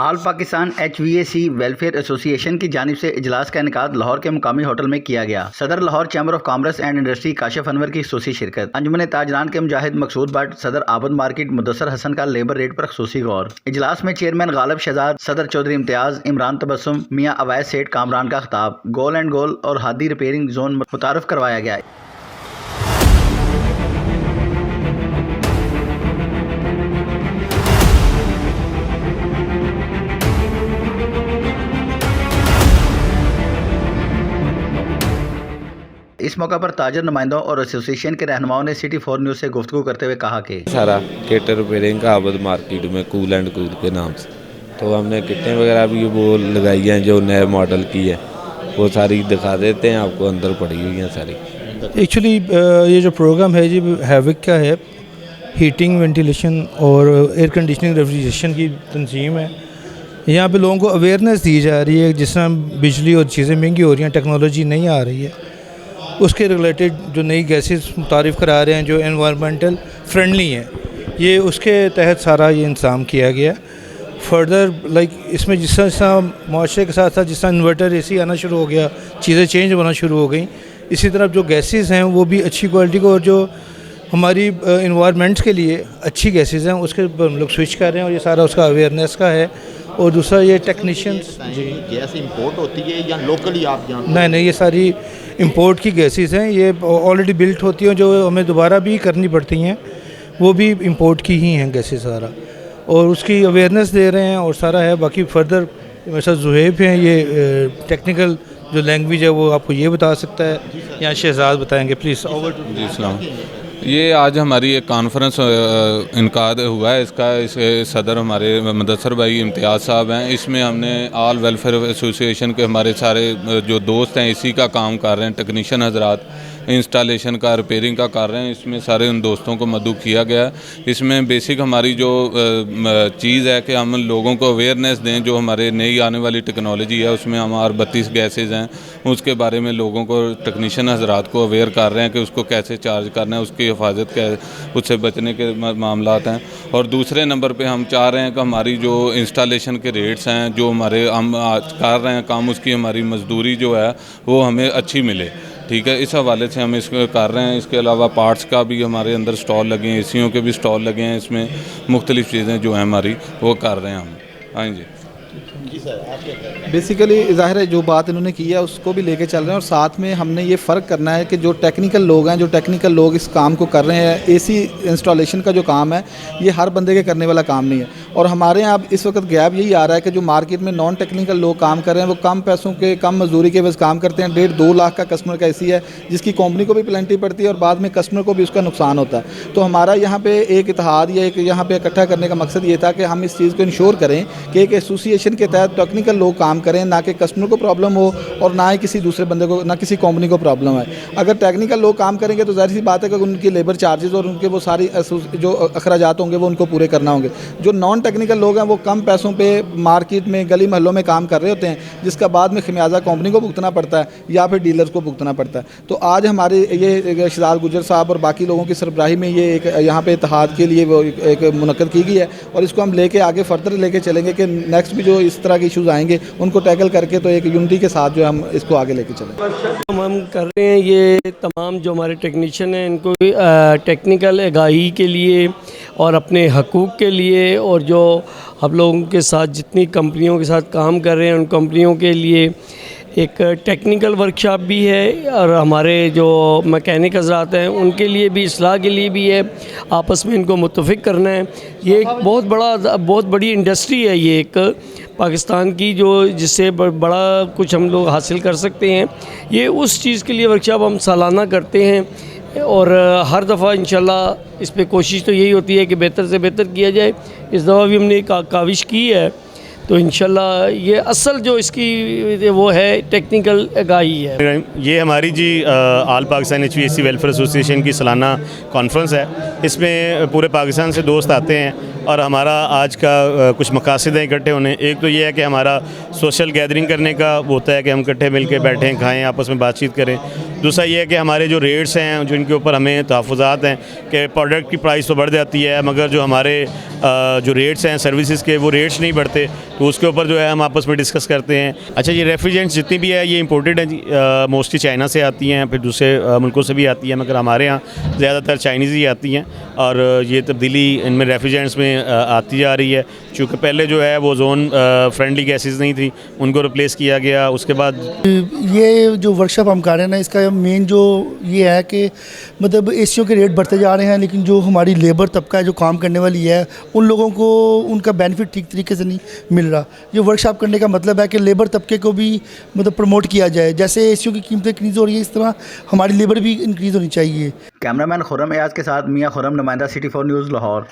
آل Pakistan HVAC welfare ایسوسی ایشن کی جانب سے اجلاس کا انعقاد لاہور کے مقامی ہوٹل میں کیا گیا۔ صدر Lahore Chamber of Commerce and Industry Kashif Anwar کی خصوصی شرکت۔ انجمن تاجران کے مجاہد مقصود بٹ، صدر عابد مارکیٹ مدثر حسن کا لیبر ریٹ پر خصوصی غور۔ اجلاس میں چیئرمین غالب شہزاد، صدر چودھری امتیاز، عمران تبسم، میاں اویس سیٹھ کامران کا خطاب، گول اینڈ گول اور ہادی ریپیئرنگ زون متعارف کروایا گیا۔ اس موقع پر تاجر نمائندوں اور ایسوسی ایشن کے رہنماؤں نے سٹی 4 نیوز سے گفتگو کرتے ہوئے کہا کہ سارا کٹ ریپیئرنگ کا عابد مارکیٹ میں کول اینڈ کول کے نام سے، تو ہم نے کٹیں وغیرہ بھی وہ لگائی ہیں جو نئے ماڈل کی ہے، وہ ساری دکھا دیتے ہیں آپ کو، اندر پڑی ہوئی ہیں ساری۔ ایکچولی یہ جو پروگرام ہے جی ہیوک کا ہے، ہیٹنگ، وینٹیلیشن اور ایئر کنڈیشننگ ریفریجریشن کی تنظیم ہے۔ یہاں پہ لوگوں کو اویئرنیس دی جا رہی ہے، جس طرح بجلی اور چیزیں مہنگی ہو رہی ہیں، ٹیکنالوجی نہیں آ رہی ہے، اس کے ریلیٹڈ جو نئی گیسز متعارف کرا رہے ہیں جو انوائرمنٹل فرینڈلی ہیں، یہ اس کے تحت سارا یہ انتظام کیا گیا۔ فردر اس میں جس طرح معاشرے کے ساتھ ساتھ جس طرح انورٹر AC آنا شروع ہو گیا، چیزیں چینج ہونا شروع ہو گئیں، اسی طرح جو گیسز ہیں وہ بھی اچھی کوالٹی کو، اور جو ہماری انوائرمنٹس کے لیے اچھی گیسز ہیں اس کے ہم لوگ سوئچ کر رہے ہیں، اور یہ سارا اس کا اویئرنیس کا ہے۔ اور دوسرا یہ ٹیکنیشینس جی گیس امپورٹ ہوتی ہے یا لوکلی آپ جانتے ہیں؟ نہیں، یہ ساری امپورٹ کی گیسز ہیں، یہ آلریڈی بلٹ ہوتی ہیں، جو ہمیں دوبارہ بھی کرنی پڑتی ہیں، وہ بھی امپورٹ کی ہی ہیں گیسز سارا، اور اس کی اویئرنیس دے رہے ہیں اور سارا ہے۔ باقی فردر میرے ساتھ زہیب ہیں، یہ ٹیکنیکل جو لینگویج ہے وہ آپ کو یہ بتا سکتا ہے، یا شہزاد بتائیں گے، پلیز اوور ٹو جی۔ السلام، یہ آج ہماری ایک کانفرنس انعقاد ہوا ہے، اس کا صدر ہمارے مدثر بھائی امتیاز صاحب ہیں۔ اس میں ہم نے آل ویلفیئر ایسوسی ایشن کے ہمارے سارے جو دوست ہیں اسی کا کام کر رہے ہیں، ٹیکنیشین حضرات انسٹالیشن کا، ریپیئرنگ کا کر رہے ہیں، اس میں سارے ان دوستوں کو مدعو کیا گیا ہے۔ اس میں بیسک ہماری جو چیز ہے کہ ہم لوگوں کو اویئرنیس دیں، جو ہمارے نئی آنے والی ٹیکنالوجی ہے اس میں ہمارے 32 گیسز ہیں، اس کے بارے میں لوگوں کو ٹیکنیشین حضرات کو اویئر کر رہے ہیں کہ اس کو کیسے چارج کرنا ہے، اس کی حفاظت اس سے بچنے کے معاملات ہیں۔ اور دوسرے نمبر پہ ہم چاہ رہے ہیں کہ ہماری جو انسٹالیشن کے ریٹس ہیں، جو ہم کر رہے ہیں کام، اس کی ہماری مزدوری جو ہے وہ ہمیں اچھی ملے، ٹھیک ہے۔ اس حوالے سے ہم اس کو کر رہے ہیں۔ اس کے علاوہ پارٹس کا بھی ہمارے اندر سٹال لگے ہیں، AC کے بھی سٹال لگے ہیں، اس میں مختلف چیزیں جو ہیں ہماری وہ کر رہے ہیں ہم۔ ہاں جی بیسیکلی ظاہر ہے جو بات انہوں نے کی ہے اس کو بھی لے کے چل رہے ہیں، اور ساتھ میں ہم نے یہ فرق کرنا ہے کہ جو ٹیکنیکل لوگ اس کام کو کر رہے ہیں، AC انسٹالیشن کا جو کام ہے یہ ہر بندے کے کرنے والا کام نہیں ہے، اور ہمارے یہاں اس وقت گیپ یہی آ رہا ہے کہ جو مارکیٹ میں نان ٹیکنیکل لوگ کام کر رہے ہیں وہ کم پیسوں کے، کم مزدوری کے بس کام کرتے ہیں۔ 1.5-2 لاکھ کا کسٹمر کا AC ہے، جس کی کمپنی کو بھی پلینٹی پڑتی ہے اور بعد میں کسٹمر کو بھی اس کا نقصان ہوتا ہے۔ تو ہمارا یہاں پہ ایک اتحاد یا ایک یہاں پہ اکٹھا کرنے کا مقصد یہ تھا کہ ہم اس چیز کو انشور کریں کہ ایک ایسوسی ایشن کے تحت ٹیکنیکل لوگ کام کریں، نہ کہ کسٹمر کو پرابلم ہو اور نہ ہی کسی دوسرے بندے کو، نہ کسی کمپنی کو پرابلم ہے۔ اگر ٹیکنیکل لوگ کام کریں گے تو ظاہر سی بات ہے کہ ان کی لیبر چارجز اور ان کے وہ ساری جو اخراجات ہوں گے وہ ان کو پورے کرنا ہوں گے۔ جو نان ٹیکنیکل لوگ ہیں وہ کم پیسوں پہ مارکیٹ میں، گلی محلوں میں کام کر رہے ہوتے ہیں، جس کا بعد میں خمیازہ کمپنی کو بھگتنا پڑتا ہے یا پھر ڈیلرز کو بھگتنا پڑتا ہے۔ تو آج ہمارے یہ شہزاد گجر صاحب اور باقی لوگوں کی سربراہی میں یہ ایک یہاں پہ اتحاد کے لیے وہ ایک منعقد کی گئی ہے، اور اس کو ہم لے کے آگے فردر لے کے چلیں گے کہ نیکسٹ بھی جو اس طرح کے ایشوز آئیں گے ان کو ٹیکل کر کے تو ایک یونٹی کے ساتھ جو ہم اس کو آگے لے کے چلیں۔ ہم کر رہے ہیں یہ تمام جو ہمارے ٹیکنیشین ہیں ان کو ٹیکنیکل آگاہی کے لیے اور اپنے حقوق کے لیے، اور جو ہم لوگوں کے ساتھ جتنی کمپنیوں کے ساتھ کام کر رہے ہیں ان کمپنیوں کے لیے ایک ٹیکنیکل ورکشاپ بھی ہے، اور ہمارے جو میکینک حضرات ہیں ان کے لیے بھی اصلاح کے لیے بھی ہے، آپس میں ان کو متفق کرنا ہے۔ یہ ایک بہت بڑی انڈسٹری ہے، یہ ایک پاکستان کی جو جس سے بڑا کچھ ہم لوگ حاصل کر سکتے ہیں۔ یہ اس چیز کے لیے ورکشاپ ہم سالانہ کرتے ہیں، اور ہر دفعہ انشاءاللہ اس پہ کوشش تو یہی ہوتی ہے کہ بہتر سے بہتر کیا جائے۔ اس دفعہ بھی ہم نے کاوش کی ہے، تو انشاءاللہ یہ اصل جو اس کی وہ ہے ٹیکنیکل آگاہی ہے۔ یہ ہماری آل پاکستان HVAC ویلفیئر ایسوسی ایشن کی سالانہ کانفرنس ہے۔ اس میں پورے پاکستان سے دوست آتے ہیں، اور ہمارا آج کا کچھ مقاصد ہیں اکٹھے ہونے۔ ایک تو یہ ہے کہ ہمارا سوشل گیدرنگ کرنے کا ہوتا ہے کہ ہم اکٹھے مل کے بیٹھیں، کھائیں، آپس میں بات چیت کریں۔ دوسرا یہ ہے کہ ہمارے جو ریٹس ہیں جن کے اوپر ہمیں تحفظات ہیں کہ پروڈکٹ کی پرائس تو بڑھ جاتی ہے مگر جو ہمارے جو ریٹس ہیں سروسز کے وہ ریٹس نہیں بڑھتے، تو اس کے اوپر جو ہے ہم آپس میں ڈسکس کرتے ہیں. اچھا یہ ریفریجرینٹس جتنی بھی ہے یہ امپورٹڈ ہیں جی، موسٹلی چائنا سے آتی ہیں، پھر دوسرے ملکوں سے بھی آتی ہیں، مگر ہمارے یہاں زیادہ تر چائنیز ہی آتی ہیں. اور یہ تبدیلی ان میں ریفریجرینٹس میں آتی جا رہی ہے، چونکہ پہلے جو ہے وہ زون فرینڈلی گیسز نہیں تھی، ان کو ریپلیس کیا گیا. اس کے بعد یہ جو ورکشاپ ہم کر رہے ہیں نا، اس کا مین جو یہ ہے کہ مطلب اے سیوں کے ریٹ بڑھتے جا رہے ہیں، لیکن جو ہماری لیبر طبقہ ہے جو کام کرنے والی ہے ان لوگوں کو ان کا بینیفٹ ٹھیک طریقے سے نہیں مل رہا. یہ ورکشاپ کرنے کا مطلب ہے کہ لیبر طبقے کو بھی مطلب پروموٹ کیا جائے، جیسے اے سیوں کی قیمتیں انکریز ہو رہی ہیں اس طرح ہماری لیبر بھی انکریز ہونی چاہیے. کیمرہ مین خرم ایاز کے ساتھ میاں خرم، نمائندہ City 4 نیوز لاہور.